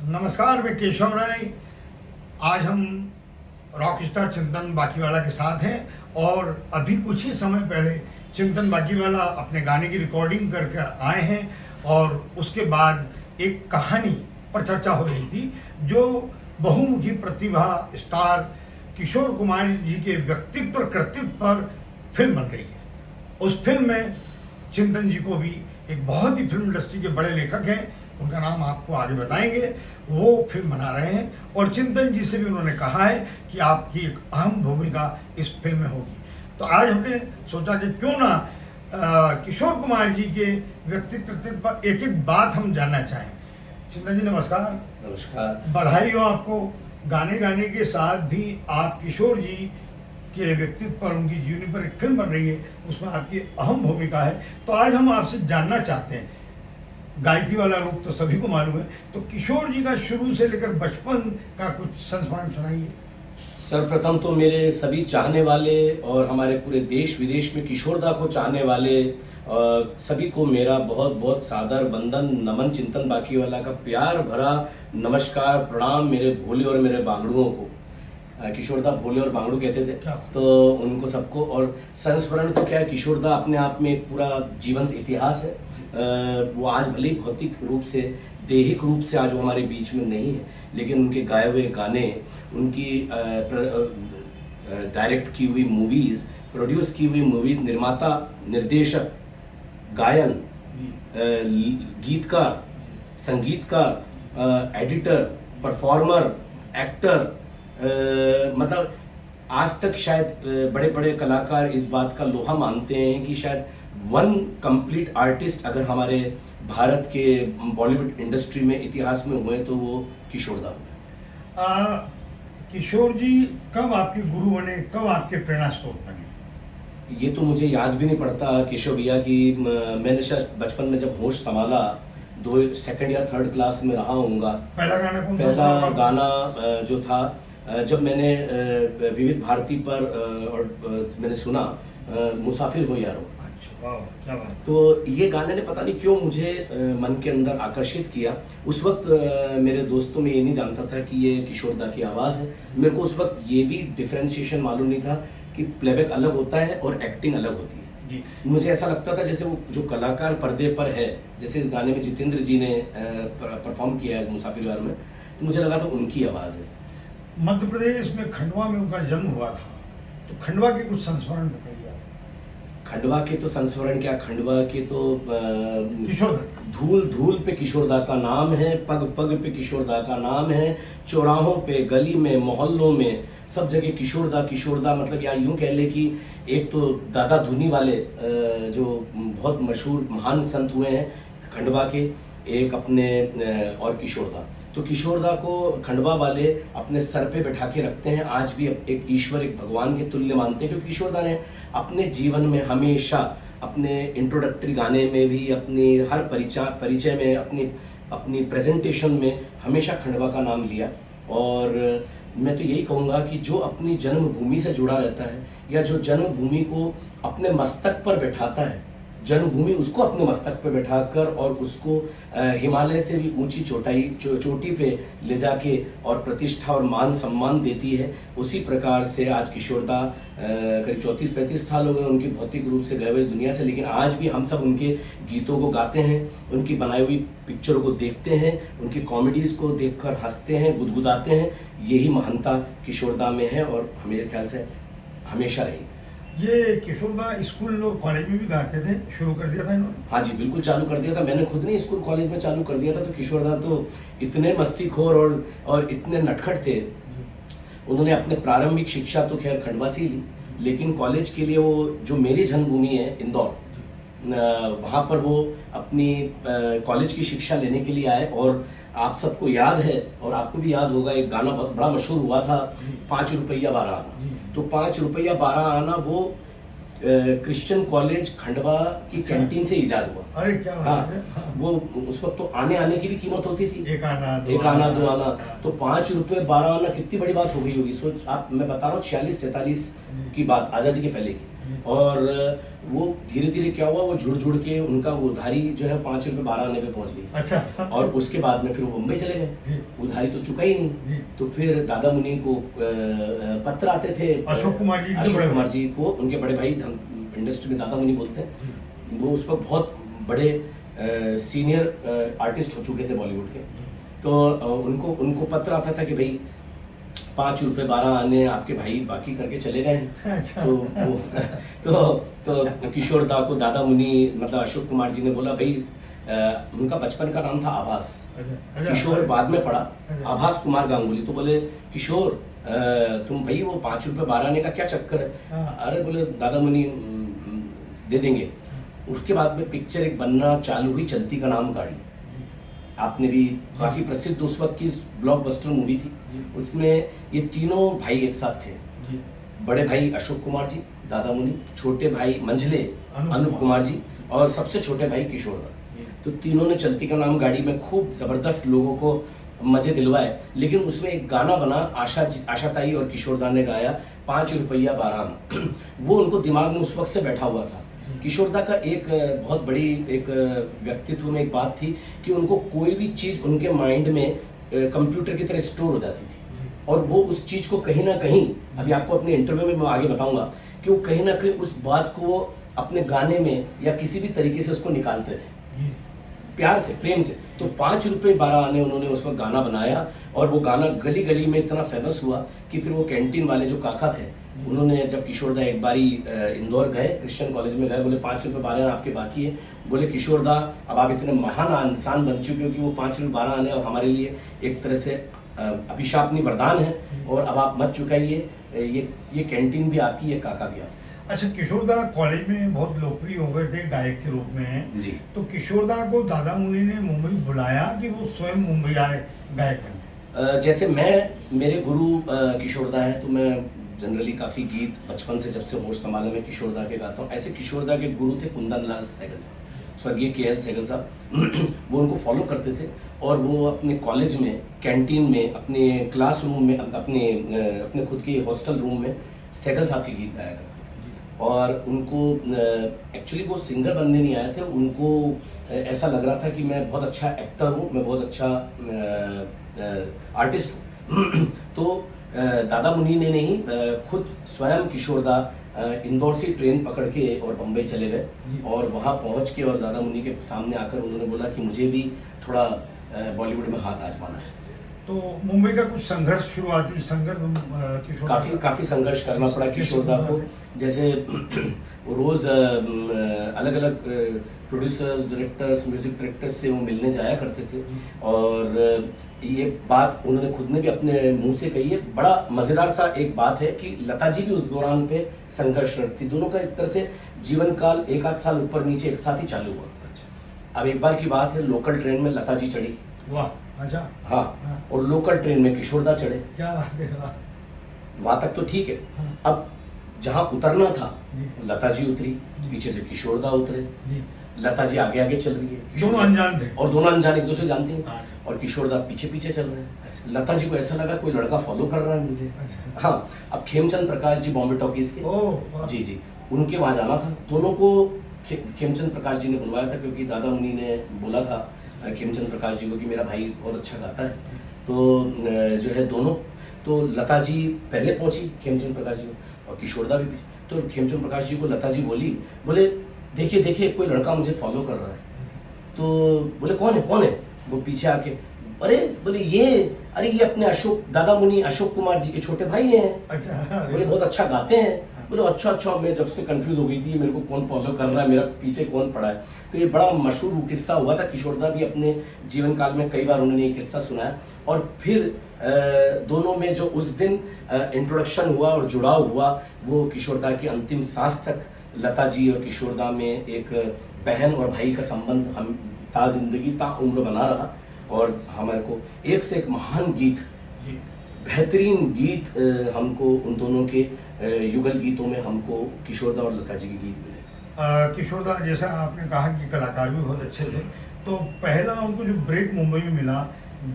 नमस्कार, मैं केशव राय। आज हम रॉक स्टार चिंतन बाकीवाला के साथ हैं और अभी कुछ ही समय पहले चिंतन बाकीवाला अपने गाने की रिकॉर्डिंग करके आए हैं और उसके बाद एक कहानी पर चर्चा हो रही थी जो बहुमुखी प्रतिभा स्टार किशोर कुमार जी के व्यक्तित्व और कृतित्व पर फिल्म बन रही है। उस फिल्म में चिंतन जी को भी एक बहुत ही फिल्म इंडस्ट्री के बड़े लेखक हैं, उनका नाम आपको आगे बताएंगे, वो फिल्म बना रहे हैं और चिंतन जी से भी उन्होंने कहा है कि आपकी एक अहम भूमिका इस फिल्म में होगी। तो आज हमने सोचा कि क्यों ना किशोर कुमार जी के व्यक्तित्व पर एक एक बात हम जानना चाहें। चिंतन जी नमस्कार। नमस्कार। बधाई हो आपको। गाने गाने के साथ भी आप किशोर जी के व्यक्तित्व पर, उनकी जीवनी पर एक फिल्म बन रही है, उसमें आपकी अहम भूमिका है। तो आज हम आपसे जानना चाहते हैं, गायकी वाला रूप तो सभी को मालूम है, तो किशोर जी का शुरू से लेकर बचपन का कुछ संस्मरण सुनाइए। सर्वप्रथम तो मेरे सभी चाहने वाले और हमारे पूरे देश विदेश में किशोरदा को चाहने वाले सभी को मेरा बहुत बहुत सादर वंदन, नमन। चिंतन बाकीवाला का प्यार भरा नमस्कार, प्रणाम मेरे भोले और मेरे बांगड़ुओं को। किशोरदा भोले और बांगड़ू कहते थे, तो उनको सबको। और संस्मरण तो क्या है, किशोरदा अपने आप में एक पूरा जीवंत इतिहास है। वो आज भले भौतिक रूप से, देहिक रूप से आज वो हमारे बीच में नहीं है, लेकिन उनके गाए हुए गाने, उनकी डायरेक्ट की हुई मूवीज़, प्रोड्यूस की हुई मूवीज़, निर्माता, निर्देशक, गायन, गीतकार, संगीतकार, एडिटर, परफॉर्मर, एक्टर, मतलब आज तक शायद बड़े बड़े कलाकार इस बात का लोहा मानते हैं कि शायद वन कंप्लीट आर्टिस्ट अगर हमारे भारत के बॉलीवुड इंडस्ट्री में इतिहास में हुए तो वो किशोरदा हुए। किशोर जी कब आपके गुरु बने, कब आपके प्रेरणा स्रोत बने? ये तो मुझे याद भी नहीं पड़ता केशव भैया की। मैंने शायद बचपन में जब होश संभाला, सेकंड या थर्ड क्लास में रहा हूँगा। पहला गाना कौन था? पहला गाना जो था, जब मैंने विविध भारती पर और मैंने सुना मुसाफिर हो यारो। अच्छा, क्या बात। तो ये गाने ने पता नहीं क्यों मुझे मन के अंदर आकर्षित किया। उस वक्त मेरे दोस्तों में ये नहीं जानता था कि ये किशोरदा की आवाज़ है। मेरे को उस वक्त ये भी डिफ्रेंशिएशन मालूम नहीं था कि प्लेबैक अलग होता है और एक्टिंग अलग होती है। मुझे ऐसा लगता था जैसे वो जो कलाकार पर्दे पर है, जैसे इस गाने में जितेंद्र जी ने परफॉर्म किया है मुसाफिर यारो में, तो मुझे लगा था उनकी आवाज़ है। मध्य प्रदेश में खंडवा में उनका जन्म हुआ था, तो खंडवा के कुछ संस्मरण बताइए आप। खंडवा के तो संस्मरण क्या, खंडवा के तो किशोरदा, धूल धूल पे किशोरदा का नाम है, पग पग पे किशोरदा का नाम है, चौराहों पे, गली में, मोहल्लों में, सब जगह किशोरदा किशोरदा। मतलब या यूँ कह ले कि एक तो दादा धुनी वाले जो बहुत मशहूर महान संत हुए हैं खंडवा के, एक अपने और किशोरदा। तो किशोरदा को खंडवा वाले अपने सर पे बैठा के रखते हैं, आज भी एक ईश्वर, एक भगवान के तुल्य मानते हैं, क्योंकि किशोरदा ने अपने जीवन में हमेशा अपने इंट्रोडक्टरी गाने में भी, अपनी हर परिचय में, अपनी प्रेजेंटेशन में हमेशा खंडवा का नाम लिया। और मैं तो यही कहूँगा कि जो अपनी जन्मभूमि से जुड़ा रहता है या जो जन्मभूमि को अपने मस्तक पर बैठाता है, जन्मभूमि उसको अपने मस्तक पे बैठाकर और उसको हिमालय से भी ऊंची चोटी पे ले जाके और प्रतिष्ठा और मान सम्मान देती है, उसी प्रकार से आज किशोरदा करीब 34-35 साल हो गए उनकी भौतिक रूप से गए हुए इस दुनिया से, लेकिन आज भी हम सब उनके गीतों को गाते हैं, उनकी बनाई हुई पिक्चरों को देखते हैं, उनकी कॉमेडीज़ को देखकर हंसते हैं, गुदगुदाते हैं। यही महानता किशोरदा में है और मेरे ख्याल से हमेशा रहेगी। ये किशोरदा स्कूल और कॉलेज में भी गाते थे, शुरू कर दिया था इन्होंने? हाँ जी, बिल्कुल चालू कर दिया था। मैंने खुद नहीं स्कूल कॉलेज में चालू कर दिया था। तो किशोरदा तो इतने मस्तीखोर और इतने नटखट थे। उन्होंने अपने प्रारंभिक शिक्षा तो खैर खंडवा से ही ली, लेकिन कॉलेज के लिए वो जो मेरी जन्मभूमि है इंदौर, वहाँ पर वो अपनी कॉलेज की शिक्षा लेने के लिए आए। और आप सबको याद है और आपको भी याद होगा, एक गाना बहुत बड़ा मशहूर हुआ था, 5 रुपया 12 आना। तो 5 रुपया 12 आना वो क्रिश्चियन कॉलेज खंडवा की कैंटीन से इजाद हुआ। अरे क्या बात है। हाँ, वो उस वक्त तो आने की भी कीमत होती थी, एक आना दो आना। तो 5 रुपये 12 आना कितनी बड़ी बात हो गई होगी। सोच आप, मैं बता रहा हूँ 46-47 की बात, आज़ादी के पहले की। और वो धीरे धीरे क्या हुआ, वो जुड़ जुड़ के उनका वो उधारी जो है 5 रुपये 12 आने पे पहुंच गई। अच्छा। और उसके बाद में फिर वो मुंबई चले गए, उधारी तो चुका ही नहीं। तो फिर दादा मुनि को पत्र आते थे, अशोक कुमार जी, अशोक कुमार जी को, उनके बड़े भाई, इंडस्ट्री में दादा मुनि बोलते हैं, वो उस वक्त बहुत बड़े सीनियर आर्टिस्ट हो चुके थे बॉलीवुड के। तो उनको पत्र आता था कि भाई 5 रुपये 12 आने आपके भाई बाकी करके चले गए हैं। अच्छा। तो किशोर दा को दादा मुनि मतलब अशोक कुमार जी ने बोला भाई, उनका बचपन का नाम था आभास, अच्छा। किशोर बाद में पड़ा अच्छा। आभास कुमार गांगुली। तो बोले किशोर तुम भाई वो 5 रुपये 12 आने का क्या चक्कर है? हाँ। अरे बोले दादा मुनि दे देंगे। उसके बाद में पिक्चर एक बनना चालू हुई, चलती का नाम गाड़ी। आपने भी काफी प्रसिद्ध उस वक्त की ब्लॉकबस्टर मूवी थी। उसमें ये तीनों भाई एक साथ थे, बड़े भाई अशोक कुमार जी दादा मुनि, छोटे भाई मंझले अनूप कुमार जी, और सबसे छोटे भाई किशोर दा। तो तीनों ने चलती का नाम गाड़ी में खूब जबरदस्त लोगों को मजे दिलवाए। लेकिन उसमें एक गाना बना, आशा ताई और किशोर दा ने गाया 5 रुपया 12 वो उनको दिमाग में उस वक्त से बैठा हुआ था। किशोर दा का एक बहुत बड़ी एक व्यक्तित्व में एक बात थी कि उनको कोई भी चीज उनके माइंड में कंप्यूटर की तरह स्टोर हो जाती थी, और वो उस चीज को कहीं ना कहीं, अभी आपको अपने इंटरव्यू में मैं आगे बताऊंगा कि वो कहीं ना कहीं उस बात को वो अपने गाने में या किसी भी तरीके से उसको निकालते थे, प्यार से, प्रेम से। तो 5 रुपये 12 आने उन्होंने उस पर गाना बनाया, और वो गाना गली गली में इतना फेमस हुआ कि फिर वो कैंटीन वाले जो काका थे, उन्होंने जब किशोर दा एक बारी इंदौर गए, क्रिश्चियन कॉलेज में गए, बोले 5 रुपये 12 आपके बाकी है। बोले किशोर दा अब आप इतने महान इंसान बन चुके हो कि वो 5 रुपये 12 आने हमारे लिए एक तरह से अभिशाप नहीं वरदान है, और अब आप मत चुकाइए, ये कैंटीन भी आपकी, ये काका भी आपकी। अच्छा, किशोर दा कॉलेज में बहुत लोकप्रिय हो गए थे गायक के रूप में जी। तो किशोर दा को दादा मुनि ने मुंबई बुलाया कि वो स्वयं मुंबई आए गायक बनने? जैसे मेरे गुरु किशोर दा हैं, तो मैं जनरली काफ़ी गीत बचपन से, जब से होश संभाला, मैं किशोर दा के गाता हूँ। ऐसे किशोर दा के गुरु थे कुंदन लाल सहगल साहब, स्वर्गीय KL सहगल साहब। वो उनको फॉलो करते थे, और वो अपने कॉलेज में, कैंटीन में, अपने क्लासरूम में, अपने खुद के हॉस्टल रूम में सहगल साहब के गीत गाया करते थे। और उनको एक्चुअली वो सिंगर बनने नहीं आए थे, उनको ऐसा लग रहा था कि मैं बहुत अच्छा एक्टर हूँ, मैं बहुत अच्छा आर्टिस्ट हूँ। तो दादा मुनि ने नहीं, खुद स्वयं किशोर दा इंदौर से ट्रेन पकड़ के और बम्बई चले गए, और वहाँ पहुँच के और दादा मुनि के सामने आकर उन्होंने बोला कि मुझे भी थोड़ा बॉलीवुड में हाथ आजमाना है। तो मुंबई का कुछ संघर्ष, शुरुआती संघर्ष किशोर काफी संघर्ष करना पड़ा किशोर दा को। जैसे रोज अलग अलग प्रोड्यूसर्स, डायरेक्टर्स, म्यूजिक डायरेक्टर्स से वो मिलने जाया करते थे, और ये बात उन्होंने खुद ने भी अपने मुंह से कही है। बड़ा मजेदार सा एक बात है कि लता जी भी उस दौरान पे संघर्षरत थी। दोनों का एक तरह से जीवन काल 1 आध साल ऊपर नीचे एक साथ ही चालू हुआ। अब एक बार की बात है, लोकल ट्रेन में लता जी चढ़ी, वाह, अच्छा, हाँ, और लोकल ट्रेन में किशोर दा चढ़े। क्या बात है, वाह। वहां तक तो ठीक है। हाँ। अब जहां उतरना था, जी। लता जी उतरी, पीछे से किशोर दा उतरे, जी। लता जी आगे आगे चल रही है, किशोर दोनों दा- अनजान थे। और दोनों अनजान, एक दूसरे जानते हैं, हाँ। और किशोर दा पीछे पीछे चल रहे हैं। अच्छा। लता जी को ऐसा लगा कोई लड़का फॉलो कर रहा है मुझे। अच्छा। हाँ, अब खेमचंद प्रकाश जी बॉम्बे टॉकीज के, ओह, वाह। जी, उनके वहां जाना था। दोनों को खेमचंद प्रकाश जी ने बुलवाया था, क्योंकि दादा मुनि ने बोला था खेमचंद प्रकाश जी को कि मेरा भाई बहुत अच्छा गाता है। तो जो है दोनों, तो लता जी पहले पहुंची खेमचंद प्रकाश जी को, और किशोर दा भी। तो खेमचंद प्रकाश जी को लता जी बोले देखिए कोई लड़का मुझे फॉलो कर रहा है। तो बोले कौन है? वो पीछे आके, अरे बोले अरे ये अपने दादा मुनि अशोक कुमार जी के छोटे भाई हैं। अच्छा। बोले बहुत अच्छा गाते हैं। बोले अच्छा, मैं जब से कंफ्यूज हो गई थी मेरे को कौन फॉलो कर रहा है, मेरा पीछे कौन पड़ा है। तो ये बड़ा मशहूर किस्सा हुआ था। किशोर दा भी अपने जीवन काल में कई बार उन्होंने ये किस्सा सुनाया। और फिर दोनों में जो उस दिन इंट्रोडक्शन हुआ और जुड़ाव हुआ, वो किशोर दा की अंतिम सांस तक लता जी और किशोर दा में एक बहन और भाई का संबंध हम जिंदगी उम्र बना रहा। और हमारे को एक से एक महान गीत, बेहतरीन गीत हमको उन दोनों के युगल गीतों में हमको किशोर दा और लता जी के गीत मिले। किशोर दा, जैसा आपने कहा कि कलाकार भी बहुत अच्छे थे, तो पहला उनको जो ब्रेक मुंबई में मिला,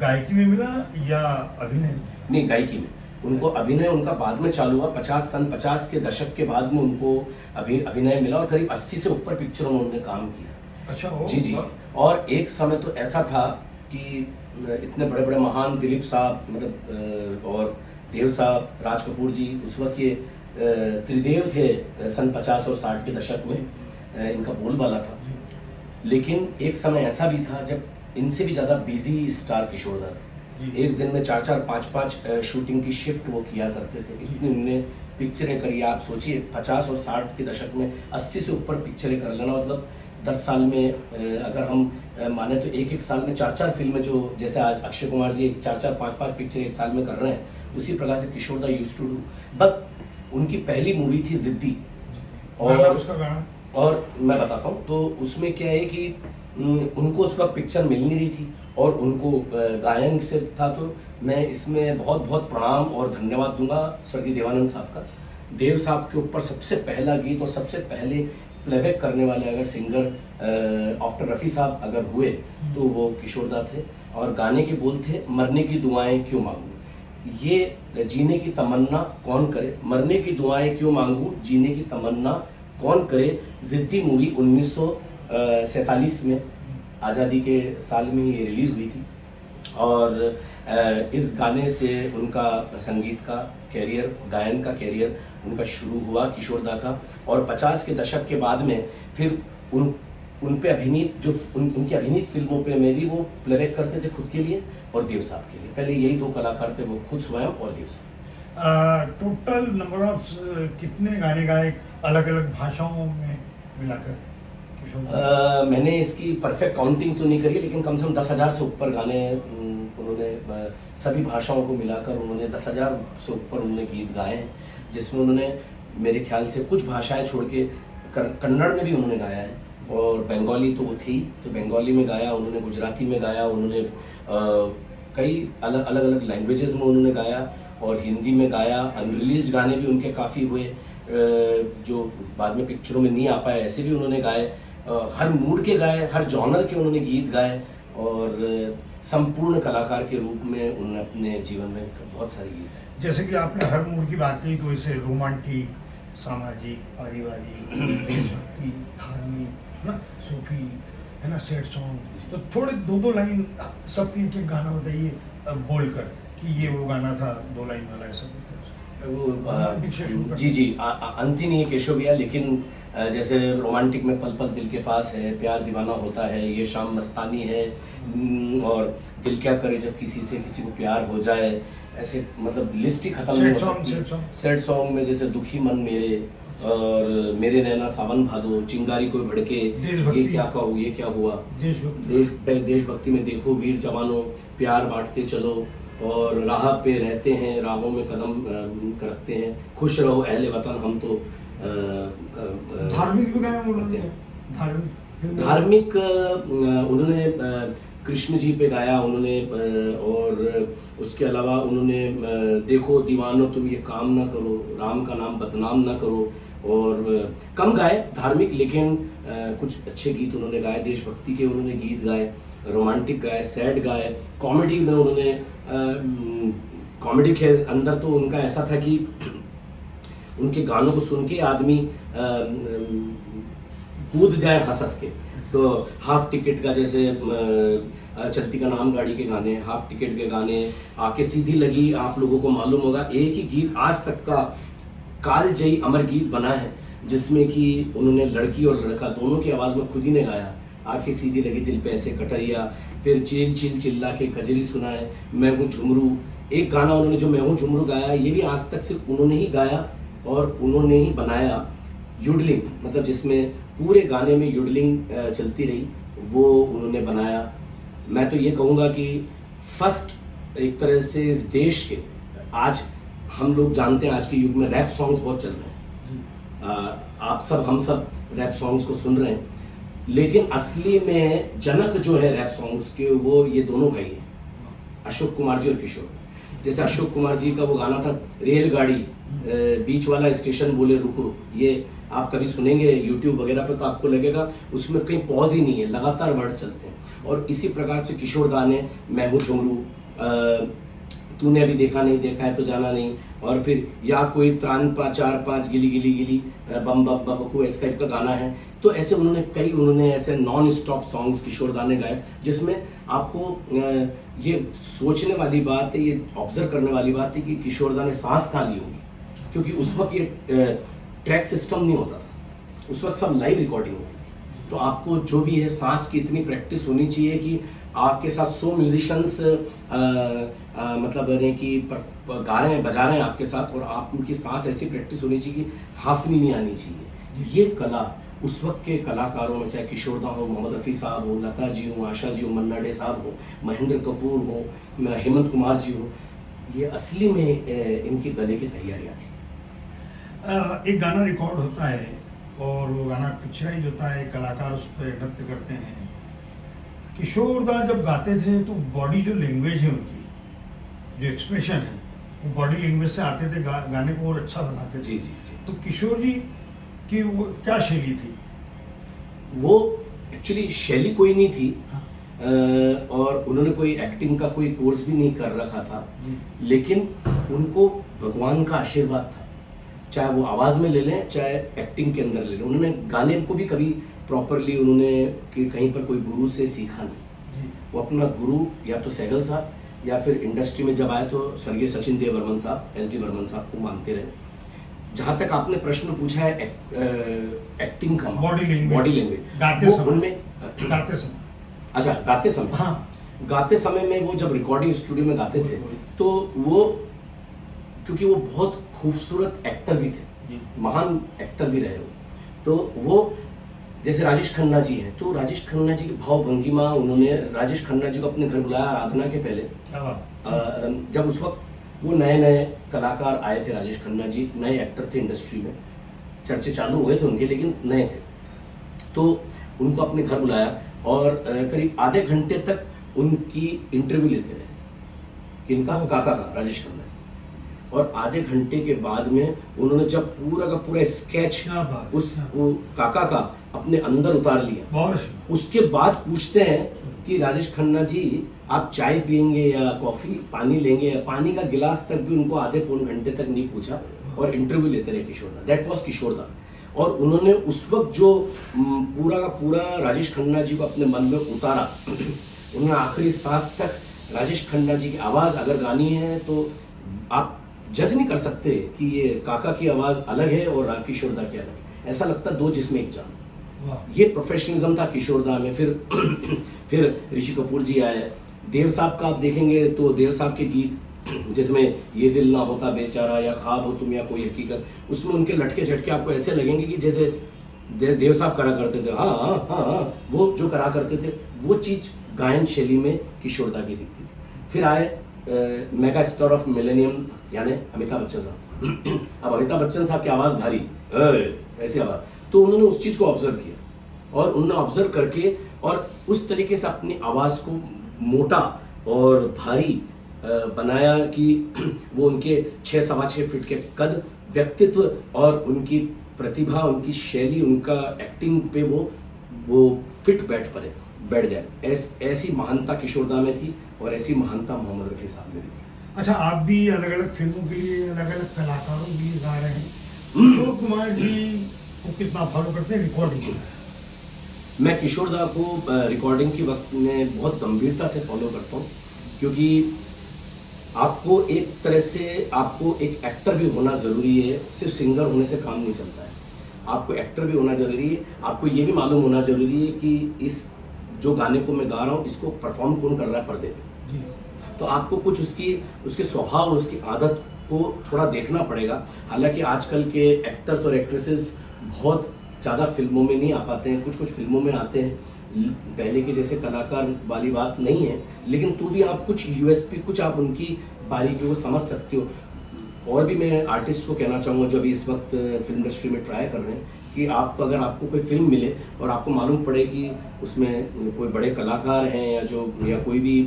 गायकी में मिला या अभिनय में? नहीं, गायकी में। उनको अभिनय उनका बाद में चालू हुआ, 50 के दशक के बाद में उनको अभिनय मिला और करीब 80 से ऊपर पिक्चरों में उन्होंने काम किया। अच्छा जी जी। और एक समय तो ऐसा था कि इतने बड़े बड़े महान दिलीप साहब मतलब और देव साहब, राज कपूर जी, उस वक्त ये त्रिदेव थे सन 50 और 60 के दशक में, इनका बोलबाला था। लेकिन एक समय ऐसा भी था जब इनसे भी ज़्यादा बिजी स्टार किशोरदा थे। एक दिन में 4-4, 5-5 शूटिंग की शिफ्ट वो किया करते थे। इतनी उन्होंने पिक्चरें करी, आप सोचिए 50 और 60 के दशक में 80 से ऊपर पिक्चरें कर लेना, मतलब 10 साल में अगर हम माने तो एक साल में 4-4 फिल्में, जो जैसे आज अक्षय कुमार जी 4-4, 5-5 पिक्चर एक साल में कर रहे हैं, उसी प्रकार से किशोरदा यूज्ड टू डू। बट उनकी पहली मूवी थी जिद्दी, और मैं बताता हूँ तो उसमें क्या है कि उनको उस वक्त पिक्चर मिल नहीं रही थी और उनको गायन से था, तो मैं इसमें बहुत बहुत प्रणाम और धन्यवाद दूंगा स्वर्गीय देवानंद साहब का। देव साहब के ऊपर सबसे पहला गीत और सबसे पहले प्लेबैक करने वाले अगर सिंगर आफ्टर रफ़ी साहब अगर हुए तो वो किशोरदा थे। और गाने के बोल थे, मरने की दुआएं क्यों मांगूं, ये जीने की तमन्ना कौन करे, मरने की दुआएं क्यों मांगूं, जीने की तमन्ना कौन करे। जिद्दी मूवी 1947 में आज़ादी के साल में ये रिलीज़ हुई थी और इस गाने से उनका संगीत का कैरियर, गायन का कैरियर उनका शुरू हुआ किशोरदा का। और 50 के दशक के बाद में फिर उन पे अभिनीत जो उनकी अभिनीत फिल्मों पे में भी वो प्लेबैक करते थे खुद के लिए और देव साहब के लिए। पहले यही दो कलाकार थे, वो खुद स्वयं और देव साहब। टोटल नंबर ऑफ कितने गाने गाए अलग अलग भाषाओं में मिलाकर? मैंने इसकी परफेक्ट काउंटिंग तो नहीं करी, लेकिन कम से कम 10,000 से ऊपर गाने उन्होंने सभी भाषाओं को मिलाकर उन्होंने 10,000 से ऊपर उन्होंने गीत गाए हैं, जिसमें उन्होंने मेरे ख्याल से कुछ भाषाएं छोड़ के कन्नड़ में भी उन्होंने गाया है और बंगाली तो वो थी, तो बंगाली में गाया उन्होंने, गुजराती में गाया उन्होंने, कई अलग अलग लैंग्वेजेस में उन्होंने गाया और हिंदी में गाया। अनरिलीज गाने भी उनके काफ़ी हुए जो बाद में पिक्चरों में नहीं आ पाए, ऐसे भी उन्होंने गाए। हर मूड के गाए, हर जॉनर के उन्होंने गीत गाए और संपूर्ण कलाकार के रूप में उन्होंने अपने जीवन में बहुत सारे गीत। जैसे कि आपने हर मूड की बात की, तो इसे रोमांटिक, सामाजिक, पारिवारिक, देशभक्ति, धार्मिक, है ना, सूफी, है ना, सैड सॉन्ग, तो थोड़े दो लाइन सबकी एक गाना बताइए बोलकर कि ये वो गाना था 2 लाइन वाला, ऐसा जी जी। अंति नहीं है केशव भैया, लेकिन जैसे रोमांटिक में पल पल दिल के पास है, प्यार दीवाना होता है, ये शाम मस्तानी है, और दिल क्या करे जब किसी से किसी को प्यार हो जाए, ऐसे मतलब लिस्ट ही खत्म नहीं हो सकती। सैड सॉन्ग में जैसे दुखी मन मेरे और मेरे नैना सावन भादो, चिंगारी कोई भड़के, ये क्या कहूँ ये क्या हुआ, देशभक्ति में देखो वीर जवानों, प्यार बांटते चलो और राह पे रहते हैं, राहों में कदम रखते हैं, खुश रहो अहले वतन, हम तो धार्मिक भी गाया उन्होंने, धार्मिक उन्होंने कृष्ण जी पे गाया उन्होंने, और उसके अलावा उन्होंने देखो दीवानो तुम ये काम ना करो, राम का नाम बदनाम ना करो, और कम गाए धार्मिक, लेकिन कुछ अच्छे गीत उन्होंने गाए, देशभक्ति के उन्होंने गीत गाए, रोमांटिक गाए, सैड गाए, कॉमेडी में उन्होंने कॉमेडी के अंदर तो उनका ऐसा था कि उनके गानों को सुन के आदमी कूद जाए हंस हंस के। तो हाफ टिकट का जैसे चलती का नाम गाड़ी के गाने, हाफ टिकट के गाने, आके सीधी लगी, आप लोगों को मालूम होगा, एक ही गीत आज तक का कालजयी अमर गीत बना है, जिसमें कि उन्होंने लड़की और लड़का दोनों की आवाज़ में खुद ही ने गाया, आके सीधी लगी दिल पे ऐसे कटरिया, फिर चिल चिल चिल्ला के कजरी सुनाए, मैं हूँ झुमरू, एक गाना उन्होंने जो मैं हूँ झुमरू गाया, ये भी आज तक सिर्फ उन्होंने ही गाया और उन्होंने ही बनाया। युडलिंग मतलब जिसमें पूरे गाने में युडलिंग चलती रही, वो उन्होंने बनाया। मैं तो ये कहूँगा कि फर्स्ट एक तरह से इस देश के, आज हम लोग जानते हैं आज के युग में रैप सॉन्ग्स बहुत चल रहे हैं, आप सब हम सब रैप सॉन्ग्स को सुन रहे हैं, लेकिन असली में जनक जो है रैप सॉन्ग्स के, वो ये दोनों भाई हैं, अशोक कुमार जी और किशोर। जैसे अशोक कुमार जी का वो गाना था रेलगाड़ी बीच वाला स्टेशन बोले रुक रुक, ये आप कभी सुनेंगे यूट्यूब वगैरह पे तो आपको लगेगा उसमें कहीं पॉज ही नहीं है, लगातार वर्ड चलते हैं। और इसी प्रकार से किशोरदा ने मैं हूँ झुमरू, तूने अभी देखा नहीं, देखा है तो जाना नहीं, और फिर या कोई त्राण पा चार पाँच गिली गिली गिली बम बम बम को इस टाइप का गाना है। तो ऐसे उन्होंने ऐसे नॉन स्टॉप सॉन्ग्स किशोर दा ने गाए, जिसमें आपको ये सोचने वाली बात है, ये ऑब्जर्व करने वाली बात है कि किशोर दा ने सांस कहाँ ली होगी, क्योंकि उस वक्त ये ट्रैक सिस्टम नहीं होता था, उस वक्त सब लाइव रिकॉर्डिंग होती थी। तो आपको जो भी है सांस की इतनी प्रैक्टिस होनी चाहिए कि आपके साथ 100 म्यूजिशियंस मतलब यानी कि गा रहे हैं, बजा रहे हैं आपके साथ, और आप उनकी सांस ऐसी प्रैक्टिस होनी चाहिए कि हाफनी नहीं आनी चाहिए। ये कला उस वक्त के कलाकारों में, चाहे किशोर दा हो, मोहम्मद रफ़ी साहब हो, लता जी हो, आशा जी हो, मन्ना डे साहब हो, महेंद्र कपूर हो, हेमंत कुमार जी हो, ये असली में इनके गले की तैयारियाँ थी। एक गाना रिकॉर्ड होता है और वो गाना पिक्चराइज होता है, कलाकार उस पर नृत्य करते हैं। किशोर दा जब गाते थे तो बॉडी जो लैंग्वेज है उनकी, जो एक्सप्रेशन है, वो बॉडी लैंग्वेज से आते थे, गाने को और अच्छा बनाते थे। जी जी जी। तो किशोर जी की वो क्या शैली थी? वो एक्चुअली शैली कोई नहीं थी, हाँ। और उन्होंने कोई एक्टिंग का कोई कोर्स भी नहीं कर रखा था, जी। लेकिन उनको भगवान का आशीर्वाद था, चाहे वो आवाज़ में ले लें चाहे एक्टिंग के अंदर ले लें। उन्होंने गाने को भी कभी प्रॉपरली उन्होंने कहीं पर कोई गुरु से सीखा नहीं। जी। वो अपना गुरु या तो सहगल साहब या फिर इंडस्ट्री में जब आए तो स्वर्गीय सचिन देव बर्मन साहब, SD बर्मन साहब को मानते रहे। जहाँ तक आपने प्रश्न पूछा है एक्टिंग का, बॉडी लैंग्वेज, बॉडी लैंग्वेज गाते वो समय, उनमें गाते समय, अच्छा गाते समय, हाँ, गाते समय में वो जब रिकॉर्डिंग स्टूडियो में गाते थे तो वो, क्योंकि वो बहुत खूबसूरत एक्टर भी थे, जी। महान एक्टर भी रहे हो, तो वो जैसे राजेश खन्ना जी हैं, तो राजेश खन्ना जी की भाव भंगिमा, उन्होंने राजेश खन्ना जी को अपने घर बुलाया आराधना के पहले, क्या बात। जब उस वक्त वो नए नए कलाकार आए थे, राजेश खन्ना जी नए एक्टर थे इंडस्ट्री में, चर्चे चालू हुए थे उनके लेकिन नए थे, तो उनको अपने घर बुलाया और करीब आधे घंटे तक उनकी इंटरव्यू लेते रहे, इनका काका का राजेश खन्ना जी, और आधे घंटे के बाद में उन्होंने जब पूरा का पूरा स्केच क्या बात, उस क्या वो काका का अपने अंदर उतार लिया, बहुत अच्छी। उसके बाद पूछते हैं कि राजेश खन्ना जी आप चाय पियेंगे या कॉफी, पानी लेंगे, या पानी का गिलास तक भी उनको आधे पौन घंटे तक नहीं पूछा और इंटरव्यू लेते रहे किशोर दा। दैट वाज किशोर दा। और उन्होंने उस वक्त जो पूरा का पूरा राजेश खन्ना जी को अपने मन में उतारा, उन्होंने आखिरी सांस तक राजेश खन्ना जी की आवाज़ अगर गानी है तो आप जज नहीं कर सकते कि ये काका की आवाज़ अलग है और किशोर दा की अलग है, ऐसा लगता दो जिसमें एक जान। ये प्रोफेशनलिज्म था किशोर दा में। फिर ऋषि कपूर जी आए, देव साहब का आप देखेंगे तो देव साहब के गीत जिसमें ये दिल ना होता बेचारा या ख्वाब हो तुम या कोई हकीकत, उसमें उनके लटके झटके आपको ऐसे लगेंगे कि जैसे देव साहब करा करते थे, हाँ हाँ हाँ हाँ, वो जो करा करते थे वो चीज़ गायन शैली में किशोर दा की दिखती थी। फिर आए मेगा स्टार ऑफ मिलेनियम यानी अमिताभ बच्चन साहब। अब अमिताभ बच्चन साहब की आवाज़ भारी, ऐसी आवाज़, तो उन्होंने उस चीज़ को ऑब्जर्व किया और उन्होंने ऑब्जर्व करके और उस तरीके से अपनी आवाज़ को मोटा और भारी बनाया कि वो उनके 6-6.25 फीट के कद, व्यक्तित्व और उनकी प्रतिभा, उनकी शैली, उनका एक्टिंग पे वो फिट बैठ जाए। ऐसी महानता किशोर दा में थी और ऐसी महानता मोहम्मद रफ़ी साहब में भी थी। अच्छा, आप भी अलग अलग फिल्मों के लिए अलग अलग कलाकारों के लिए गा रहे हैं, किशोर कुमार जी को कितना फॉलो करते हैं रिकॉर्डिंग? मैं किशोर दा को रिकॉर्डिंग के वक्त में बहुत गंभीरता से फॉलो करता हूँ, क्योंकि आपको एक तरह से आपको एक एक्टर भी होना ज़रूरी है, सिर्फ सिंगर होने से काम नहीं चलता है, आपको एक्टर भी होना ज़रूरी है। आपको ये भी मालूम होना ज़रूरी है कि इस जो गाने को मैं गा रहा हूँ इसको परफॉर्म कौन कर रहा है पर्दे पे, तो आपको कुछ उसके स्वभाव, उसकी आदत को थोड़ा देखना पड़ेगा। हालांकि आजकल के एक्टर्स और एक्ट्रेसेस बहुत ज़्यादा फिल्मों में नहीं आ पाते हैं, कुछ फिल्मों में आते हैं, पहले के जैसे कलाकार वाली बात नहीं है, लेकिन तो भी आप कुछ USP, कुछ आप उनकी बारीकियों को समझ सकते हो। और भी मैं आर्टिस्ट को कहना चाहूँगा जो अभी इस वक्त फिल्म इंडस्ट्री में ट्राई कर रहे हैं कि अगर आपको कोई फिल्म मिले और आपको मालूम पड़े कि उसमें कोई बड़े कलाकार हैं या कोई भी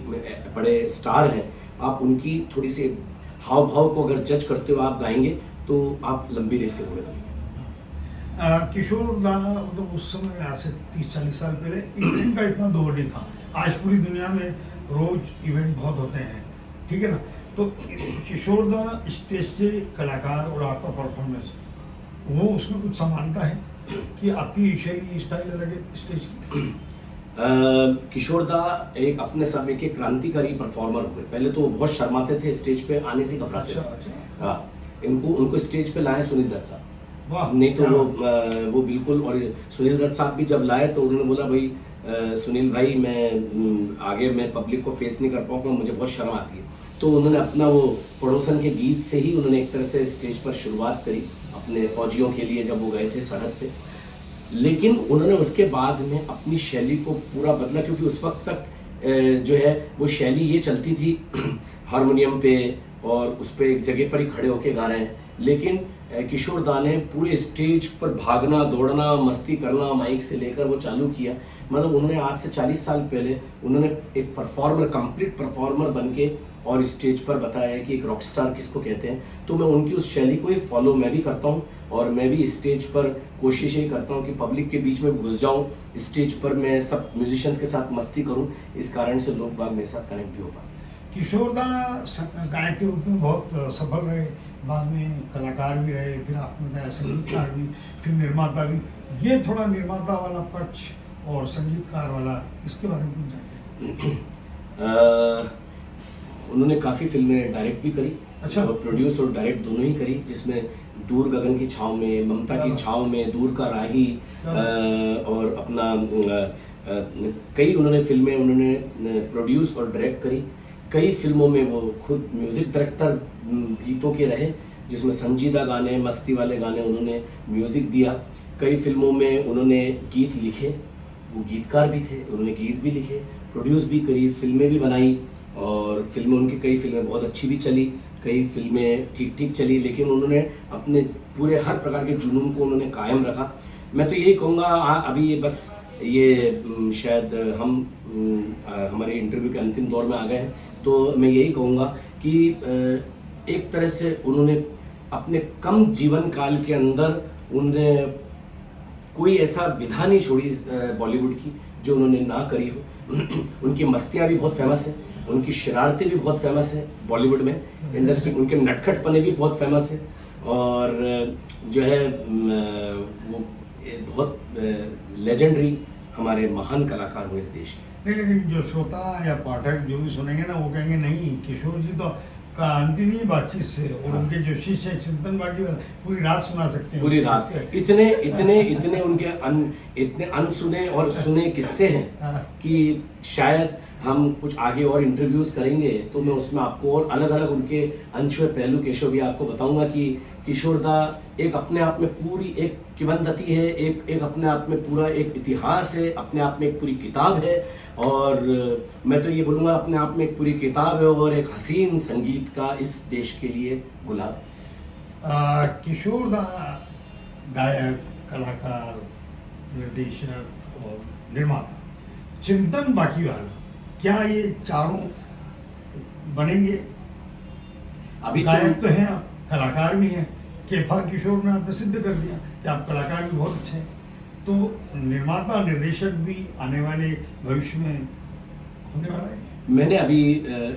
बड़े स्टार हैं, आप उनकी थोड़ी सी हाव भाव को अगर जज करते हो आप गाएंगे तो आप लंबी रेस के घोड़े बनेंगे। किशोर दा मतलब उस समय आज से 30-40 साल पहले इवेंट का इतना दौर नहीं था। आज पूरी दुनिया में रोज इवेंट बहुत होते हैं, ठीक है ना। तो किशोरदा स्टेज के कलाकार और आपका परफॉर्मेंस, वो उसमें कुछ समानता है कि आपकी शैली स्टाइल अलग है स्टेज की? किशोरदा एक अपने समय के क्रांतिकारी परफॉर्मर हुए। पहले तो वो बहुत शर्माते थे, स्टेज पे आने से घबराते अच्छा थे। अच्छा, हाँ, इनको उनको स्टेज पे लाए सुनील दत्त साहब। वाह, नहीं तो क्या वो बिल्कुल, और सुनील दत्त साहब भी जब लाए तो उन्होंने बोला भाई सुनील भाई मैं आगे मैं पब्लिक को फेस नहीं कर पाऊंगा, मुझे बहुत शर्म आती है। तो उन्होंने अपना वो पड़ोसन के गीत से ही उन्होंने एक तरह से स्टेज पर शुरुआत करी अपने फौजियों के लिए जब वो गए थे सरहद पे। लेकिन उन्होंने उसके बाद में अपनी शैली को पूरा बदला, क्योंकि उस वक्त तक जो है वो शैली ये चलती थी हारमोनियम पे और उस पे एक जगह पर ही खड़े होके गा रहे हैं। लेकिन किशोरदा ने पूरे स्टेज पर भागना दौड़ना मस्ती करना माइक से लेकर वो चालू किया। मतलब उन्होंने आज से 40 साल पहले उन्होंने एक परफॉर्मर, कंप्लीट परफॉर्मर बन के और स्टेज पर बताया है कि एक रॉक स्टार किसको कहते हैं। तो मैं उनकी उस शैली को ही फॉलो मैं भी करता हूँ, और मैं भी स्टेज पर कोशिश यही करता हूँ कि पब्लिक के बीच में घुस जाऊँ, स्टेज पर मैं सब म्यूजिशियंस के साथ मस्ती करूँ। इस कारण से लोग बाग मेरे साथ कनेक्ट भी हो पाते। किशोरदा गायक के रूप में बहुत सफल रहे, बाद में कलाकार भी रहे, फिर आपने बताया संगीतकार भी, फिर निर्माता भी। ये थोड़ा निर्माता वाला पक्ष और संगीतकार वाला, इसके बारे में कुछ जानते उन्होंने काफ़ी फिल्में डायरेक्ट भी करी, अच्छा। और प्रोड्यूस और डायरेक्ट दोनों ही करी, जिसमें दूर गगन की छाँव में, ममता क्या की बात। छाँव में, दूर का राही, क्या और अपना कई उन्होंने फिल्में उन्होंने प्रोड्यूस और डायरेक्ट करी। कई फिल्मों में वो खुद म्यूजिक डायरेक्टर गीतों के रहे, जिसमें संजीदा गाने, मस्ती वाले गाने उन्होंने म्यूजिक दिया। कई फिल्मों में उन्होंने गीत लिखे, वो गीतकार भी थे, उन्होंने गीत भी लिखे, प्रोड्यूस भी करी, फिल्में भी बनाई। और फिल्में उनकी, कई फिल्में बहुत अच्छी भी चली, कई फिल्में ठीक ठीक चली, लेकिन उन्होंने अपने पूरे हर प्रकार के जुनून को उन्होंने कायम रखा। मैं तो यही कहूँगा, अभी ये बस ये शायद हम हमारे इंटरव्यू के अंतिम दौर में आ गए हैं, तो मैं यही कहूँगा कि एक तरह से उन्होंने अपने कम जीवन काल के अंदर उन्होंने कोई ऐसा विधा नहीं छोड़ी बॉलीवुड की जो उन्होंने ना करी हो। उनकी मस्तियाँ भी बहुत फेमस हैं, उनकी शरारतें भी बहुत फेमस हैं बॉलीवुड में, इंडस्ट्री में उनके नटखटपने भी बहुत फेमस है। और जो है वो बहुत लेजेंडरी हमारे महान कलाकार हुए इस देश के। नहीं, लेकिन जो श्रोता या पाठक जो भी सुनेंगे ना, वो कहेंगे नहीं, किशोर जी तो का अंतिम ही बातचीत से, और हाँ। उनके जो शिष्य हैं चिंतन बाकी पूरी रात सुना सकते हैं, पूरी रात इतने इतने इतने उनके इतने अनसुने और सुने किस्से हैं हाँ। कि शायद हम कुछ आगे और इंटरव्यूज करेंगे तो मैं उसमें आपको और अलग अलग उनके अनछुए पहलू केशव भी आपको बताऊंगा कि किशोरदा एक अपने आप में पूरी एक किंवदंती है, एक अपने आप में पूरा एक इतिहास है, अपने आप में एक पूरी किताब है। और मैं तो ये बोलूँगा अपने आप में एक पूरी किताब है और एक हसीन संगीत का इस देश के लिए गुलाब। किशोरदा गायक, कलाकार, निर्देशक और निर्माता, चिंतन बाकीवाला, क्या ये चारों बनेंगे? अभी गायक तो तो हैं आप, कलाकार भी हैं, केफा किशोर ने आपने सिद्ध कर दिया कि आप कलाकार भी बहुत अच्छे हैं, तो निर्माता निर्देशक भी आने वाले भविष्य में होने वाला है? मैंने अभी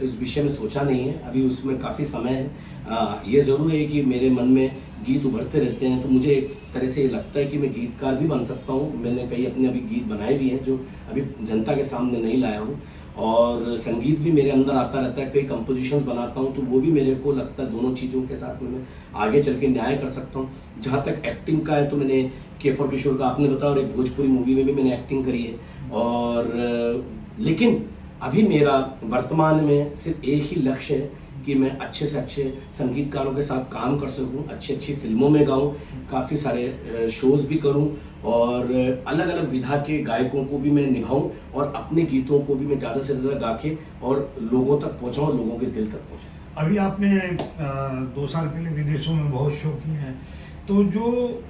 इस विषय में सोचा नहीं है, अभी उसमें काफ़ी समय है। ये ज़रूर है कि मेरे मन में गीत उभरते रहते हैं, तो मुझे एक तरह से ये लगता है कि मैं गीतकार भी बन सकता हूँ। मैंने कई अपने अभी गीत बनाए भी हैं जो अभी जनता के सामने नहीं लाया हूँ, और संगीत भी मेरे अंदर आता रहता है, कई कंपोजिशंस बनाता हूँ, तो वो भी मेरे को लगता है दोनों चीज़ों के साथ में मैं आगे चल के न्याय कर सकता हूँ। जहाँ तक एक्टिंग का है तो मैंने के फॉर किशोर का आपने बताया, और एक भोजपुरी मूवी में भी मैंने एक्टिंग करी है। और लेकिन अभी मेरा वर्तमान में सिर्फ एक ही लक्ष्य है कि मैं अच्छे से अच्छे संगीतकारों के साथ काम कर सकूं, अच्छी अच्छी फिल्मों में गाऊं, काफ़ी सारे शोज़ भी करूं, और अलग अलग विधा के गायकों को भी मैं निभाऊं, और अपने गीतों को भी मैं ज़्यादा से ज़्यादा गा के और लोगों तक पहुंचाऊं, लोगों के दिल तक पहुंचाऊं। अभी आपने 2 साल पहले विदेशों में बहुत शो किए हैं, तो जो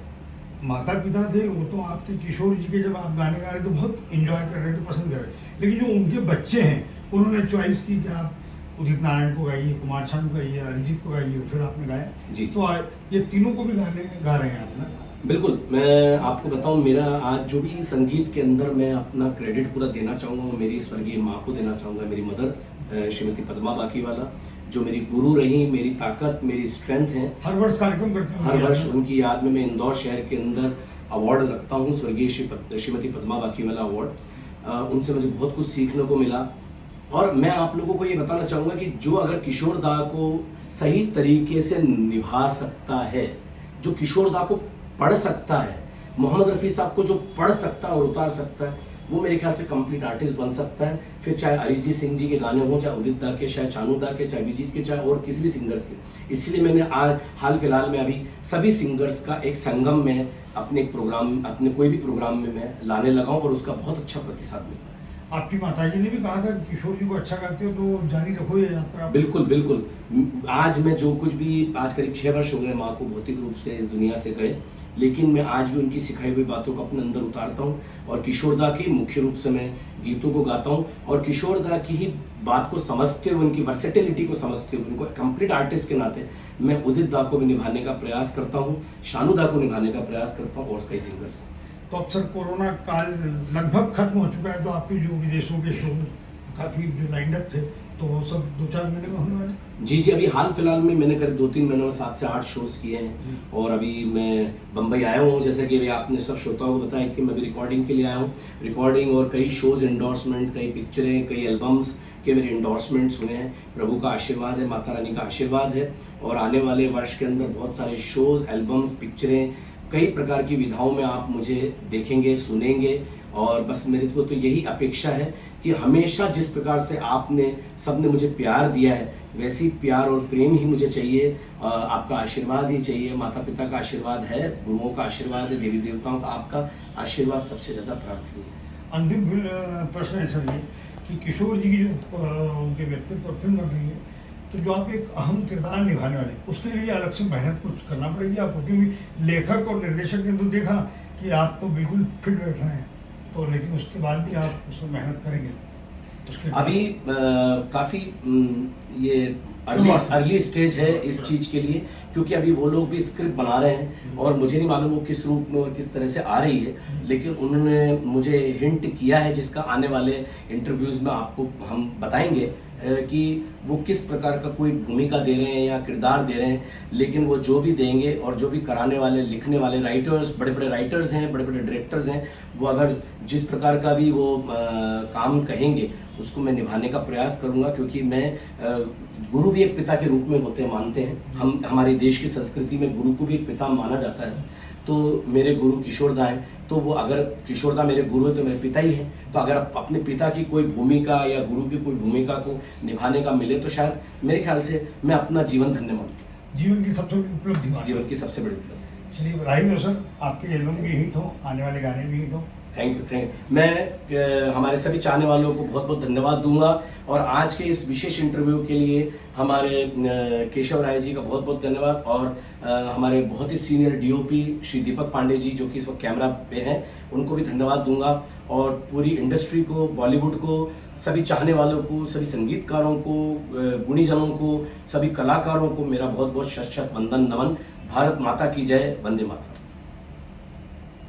माता पिता थे वो तो आपके किशोर जी के जब आप गाने गा रहे थे बहुत इंजॉय कर रहे थे, पसंद कर रहे थे, लेकिन जो उनके बच्चे हैं उन्होंने चॉइस की कि आप उदित नारायण को गाइए, कुमार शानू को गाइए, अरिजीत को गाइए, फिर आपने गाया जी। तो ये तीनों को भी गाने गा रहे हैं आप ना? बिल्कुल, मैं आपको बताऊं, मेरा आज जो भी संगीत के अंदर मैं अपना क्रेडिट पूरा देना चाहूँगा वो मेरी स्वर्गीय माँ को देना चाहूँगा, मेरी मदर श्रीमती पद्मा बाकीवाला, जो मेरी गुरु रही, मेरी ताकत, मेरी स्ट्रेंथ हैं। हर वर्ष कार्यक्रम करते हैं हर वर्ष उनकी याद में मैं इंदौर शहर के अंदर अवार्ड रखता हूँ, स्वर्गीय श्रीमती पद्मा बाकीवाला अवार्ड। उनसे मुझे बहुत कुछ सीखने को मिला। और मैं आप लोगों को ये बताना चाहूँगा कि जो अगर किशोर दा को सही तरीके से निभा सकता है, जो किशोर दा को पढ़ सकता है, मोहम्मद रफ़ी साहब को जो पढ़ सकता है और उतार सकता है, वो मेरे ख्याल से कंप्लीट आर्टिस्ट बन सकता है। फिर चाहे अरिजीत सिंह जी के गाने हों, चाहे उदित दा के, चाहे चानू दा के, चाहे अभिजीत के, चाहे और किसी भी सिंगर्स के। इसलिए मैंने आज हाल फिलहाल में अभी सभी सिंगर्स का एक संगम में अपने एक प्रोग्राम, अपने कोई भी प्रोग्राम में मैं लाने लगा हूँ और उसका बहुत अच्छा प्रतिसाद मिला। आपकी माताजी ने भी कहा था कि किशोर जी को अच्छा गाते हो तो जारी रखो ये यात्रा। बिल्कुल बिल्कुल। आज मैं जो कुछ भी, आज करीब 6 वर्ष हो गए माँ को भौतिक रूप से इस दुनिया से गए, लेकिन मैं आज भी उनकी सिखाई हुई बातों को अपने अंदर उतारता हूँ और किशोर दा की मुख्य रूप से मैं गीतों को गाता हूँ और किशोर दा की ही बात को समझते हुए, उनकी वर्सेटिलिटी को समझते हुए, उनको कंप्लीट आर्टिस्ट के नाते मैं उदित दा को भी निभाने का प्रयास करता हूँ, शानू दा को निभाने का प्रयास करता हूँ और कई सिंगर्स को। तो अब सर कोरोना काल लगभग खत्म हो चुका है, तो आपके जो विदेशों के शो काफ़ी जो लाइंड अप थे तो वो सब 2-4 महीने में होने वाले। जी जी, अभी हाल फिलहाल में मैंने करीब 2-3 महीनों में 7 से 8 शोज किए हैं और अभी मैं बम्बई आया हूँ। जैसे कि अभी आपने सब श्रोताओं को बताया कि मैं भी रिकॉर्डिंग के लिए आया हूँ। रिकॉर्डिंग और कई शोज, एंडोर्समेंट्स, कई पिक्चरें, कई एल्बम्स के मेरे एंडोर्समेंट्स हुए हैं। प्रभु का आशीर्वाद है, माता रानी का आशीर्वाद है और आने वाले वर्ष के अंदर बहुत सारे शोज, एल्बम्स, पिक्चरें, कई प्रकार की विधाओं में आप मुझे देखेंगे, सुनेंगे। और बस मेरे को तो यही अपेक्षा है कि हमेशा जिस प्रकार से आपने सबने मुझे प्यार दिया है, वैसी प्यार और प्रेम ही मुझे चाहिए। आपका आशीर्वाद ही चाहिए। माता पिता का आशीर्वाद है, गुरुओं का आशीर्वाद है, देवी देवताओं का, आपका आशीर्वाद सबसे ज़्यादा प्रार्थनीय है। अंतिम प्रश्न है सर ये कि किशोर जी की जो उनके व्यक्तित्व पर फिल्म बन रही है, तो जो आप एक अहम किरदार निभाने वाले, उसके लिए अलग से मेहनत कुछ करना पड़ेगी आपको, क्योंकि लेखक और निर्देशक ने तो देखा कि आप तो बिल्कुल फिट बैठ रहे हैं, तो लेकिन उसके बाद भी आप उसमें मेहनत करेंगे उसके अभी काफ़ी ये अर्ली स्टेज है इस चीज़ के लिए, क्योंकि अभी वो लोग भी स्क्रिप्ट बना रहे हैं और मुझे नहीं मालूम वो किस रूप में और किस तरह से आ रही है, लेकिन उन्होंने मुझे हिंट किया है जिसका आने वाले इंटरव्यूज़ में आपको हम बताएंगे कि वो किस प्रकार का कोई भूमिका दे रहे हैं या किरदार दे रहे हैं। लेकिन वो जो भी देंगे और जो भी कराने वाले, लिखने वाले राइटर्स, बड़े बड़े राइटर्स हैं, बड़े बड़े डायरेक्टर्स हैं, वो अगर जिस प्रकार का भी वो काम कहेंगे उसको मैं निभाने का प्रयास करूंगा, क्योंकि मैं गुरु भी एक पिता के रूप में होते हैं, मानते हैं हम। हमारे देश की संस्कृति में गुरु को भी एक पिता माना जाता है। तो मेरे गुरु किशोर दा हैं, तो वो अगर किशोर दा मेरे गुरु है तो मेरे पिता ही हैं। तो अगर अपने पिता की कोई भूमिका या गुरु की कोई भूमिका को निभाने का मिले तो शायद मेरे ख्याल से मैं अपना जीवन धन्य मानता हूँ। जीवन की सबसे बड़ी उपलब्धि, जीवन की सबसे बड़ी उपलब्धि। चलिए बधाई हो सर, आपके एल्बम भी हिट हो, आने वाले गाने भी हिट हो। Thank you. मैं हमारे सभी चाहने वालों को बहुत बहुत धन्यवाद दूंगा और आज के इस विशेष इंटरव्यू के लिए हमारे केशव राय जी का बहुत बहुत धन्यवाद और हमारे बहुत ही सीनियर डीओपी श्री दीपक पांडे जी जो कि इस वक्त कैमरा पे हैं, उनको भी धन्यवाद दूंगा और पूरी इंडस्ट्री को, बॉलीवुड को, सभी चाहने वालों को, सभी संगीतकारों को, गुणीजनों को, सभी कलाकारों को मेरा बहुत बहुत शत शत वंदन, नमन। भारत माता की जय, वंदे मातरम।